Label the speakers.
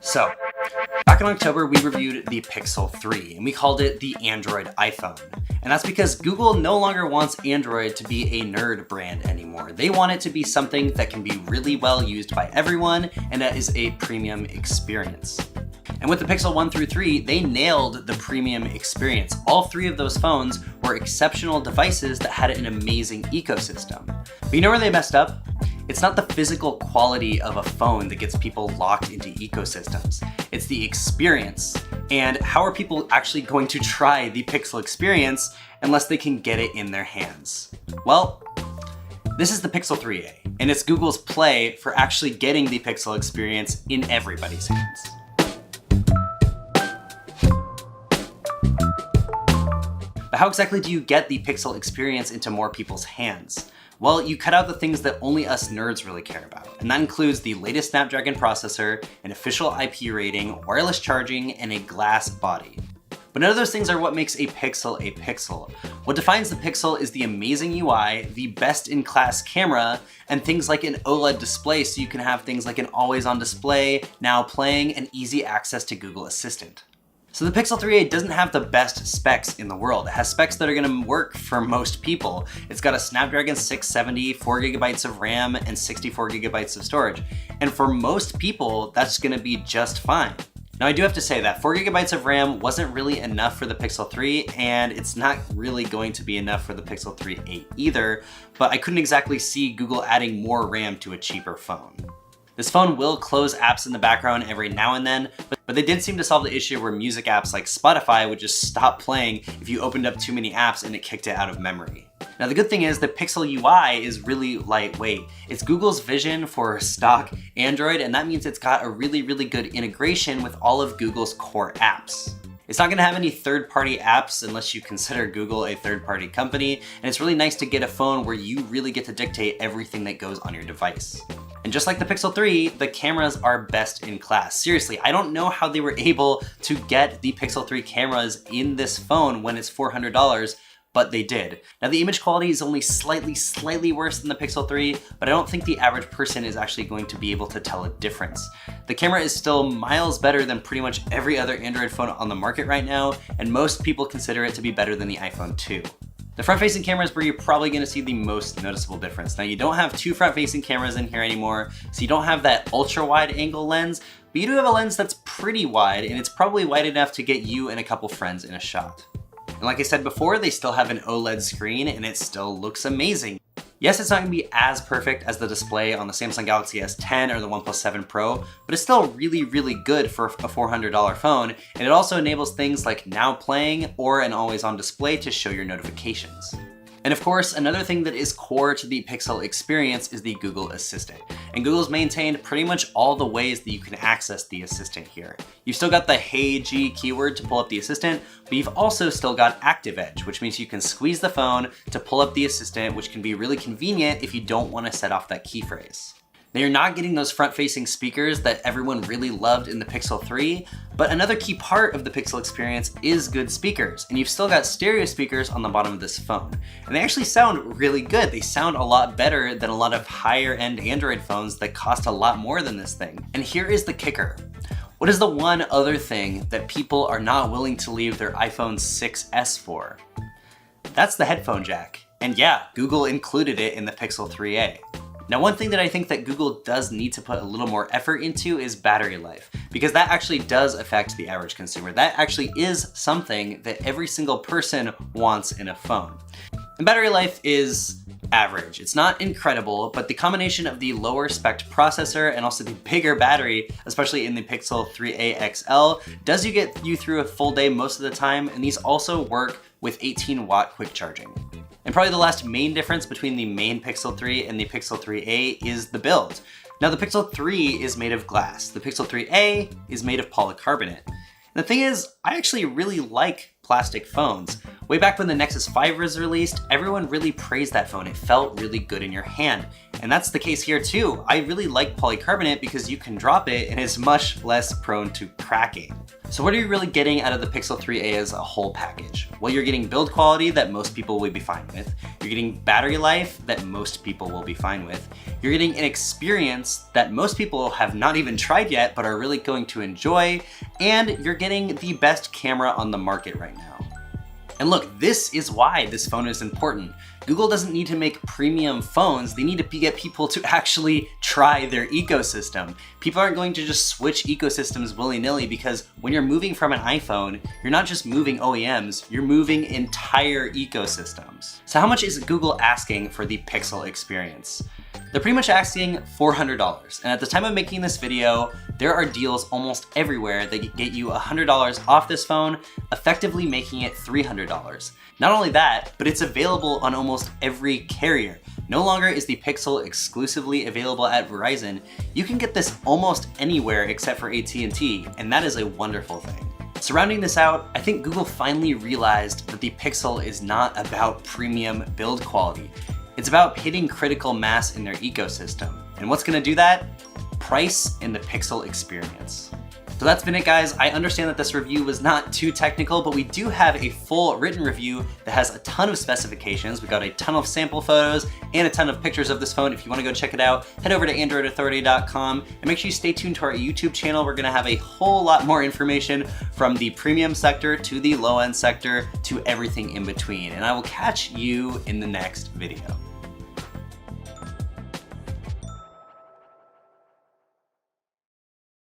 Speaker 1: So, back in October, we reviewed the Pixel 3, and we called it the Android iPhone. And that's because Google no longer wants Android to be a nerd brand anymore. They want it to be something that can be really well used by everyone, and that is a premium experience. And with the Pixel 1 through 3, they nailed the premium experience. All three of those phones were exceptional devices that had an amazing ecosystem. But you know where they messed up? It's not the physical quality of a phone that gets people locked into ecosystems. It's the experience. And how are people actually going to try the Pixel experience unless they can get it in their hands? Well, this is the Pixel 3a, and it's Google's play for actually getting the Pixel experience in everybody's hands. But how exactly do you get the Pixel experience into more people's hands? Well, you cut out the things that only us nerds really care about, and that includes the latest Snapdragon processor, an official IP rating, wireless charging, and a glass body. But none of those things are what makes a Pixel. What defines the Pixel is the amazing UI, the best-in-class camera, and things like an OLED display so you can have things like an always-on display, now playing, and easy access to Google Assistant. So the Pixel 3a doesn't have the best specs in the world. It has specs that are gonna work for most people. It's got a Snapdragon 670, 4GB of RAM, and 64GB of storage. And for most people, that's gonna be just fine. Now I do have to say that 4GB of RAM wasn't really enough for the Pixel 3, and it's not really going to be enough for the Pixel 3a either, but I couldn't exactly see Google adding more RAM to a cheaper phone. This phone will close apps in the background every now and then, but they did seem to solve the issue where music apps like Spotify would just stop playing if you opened up too many apps and it kicked it out of memory. Now the good thing is the Pixel UI is really lightweight. It's Google's vision for stock Android, and that means it's got a really good integration with all of Google's core apps. It's not gonna have any third-party apps unless you consider Google a third-party company, and it's really nice to get a phone where you really get to dictate everything that goes on your device. And just like the Pixel 3, the cameras are best in class. Seriously, I don't know how they were able to get the Pixel 3 cameras in this phone when it's $400, but they did. Now the image quality is only slightly worse than the Pixel 3, but I don't think the average person is actually going to be able to tell a difference. The camera is still miles better than pretty much every other Android phone on the market right now, and most people consider it to be better than the iPhone 2. The front-facing camera is where you're probably gonna see the most noticeable difference. Now you don't have two front-facing cameras in here anymore, so you don't have that ultra-wide angle lens, but you do have a lens that's pretty wide, and it's probably wide enough to get you and a couple friends in a shot. And like I said before, they still have an OLED screen, and it still looks amazing. Yes, it's not gonna be as perfect as the display on the Samsung Galaxy S10 or the OnePlus 7 Pro, but it's still really good for a $400 phone, and it also enables things like Now Playing or an always-on display to show your notifications. And of course, another thing that is core to the Pixel experience is the Google Assistant. And Google's maintained pretty much all the ways that you can access the Assistant here. You've still got the Hey G keyword to pull up the Assistant, but you've also still got Active Edge, which means you can squeeze the phone to pull up the Assistant, which can be really convenient if you don't want to set off that key phrase. Now you're not getting those front-facing speakers that everyone really loved in the Pixel 3, but another key part of the Pixel experience is good speakers, and you've still got stereo speakers on the bottom of this phone. And they actually sound really good. They sound a lot better than a lot of higher-end Android phones that cost a lot more than this thing. And here is the kicker. What is the one other thing that people are not willing to leave their iPhone 6s for? That's the headphone jack. And yeah, Google included it in the Pixel 3a. Now, one thing that I think that Google does need to put a little more effort into is battery life, because that actually does affect the average consumer. That actually is something that every single person wants in a phone. And battery life is average. It's not incredible, but the combination of the lower spec processor and also the bigger battery, especially in the Pixel 3a XL, does get you through a full day most of the time, and these also work with 18-watt quick charging. And probably the last main difference between the main Pixel 3 and the Pixel 3a is the build. Now the Pixel 3 is made of glass. The Pixel 3a is made of polycarbonate. And the thing is, I actually really like plastic phones. Way back when the Nexus 5 was released, everyone really praised that phone. It felt really good in your hand. And that's the case here too. I really like polycarbonate because you can drop it and it's much less prone to cracking. So what are you really getting out of the Pixel 3a as a whole package? Well, you're getting build quality that most people will be fine with. You're getting battery life that most people will be fine with. You're getting an experience that most people have not even tried yet but are really going to enjoy. And you're getting the best camera on the market right now. And look, this is why this phone is important. Google doesn't need to make premium phones. They need to get people to actually try their ecosystem. People aren't going to just switch ecosystems willy-nilly because when you're moving from an iPhone, you're not just moving OEMs, you're moving entire ecosystems. So how much is Google asking for the Pixel experience? They're pretty much asking $400. And at the time of making this video, there are deals almost everywhere that get you $100 off this phone, effectively making it $300. Not only that, but it's available on almost every carrier. No longer is the Pixel exclusively available at Verizon. You can get this almost anywhere except for AT&T, and that is a wonderful thing. Surrounding this out, I think Google finally realized that the Pixel is not about premium build quality. It's about hitting critical mass in their ecosystem. And what's gonna do that? Price and the Pixel experience. So that's been it, guys. I understand that this review was not too technical, but we do have a full written review that has a ton of specifications. We got a ton of sample photos and a ton of pictures of this phone. If you wanna go check it out, head over to androidauthority.com and make sure you stay tuned to our YouTube channel. We're gonna have a whole lot more information from the premium sector to the low-end sector to everything in between. And I will catch you in the next video.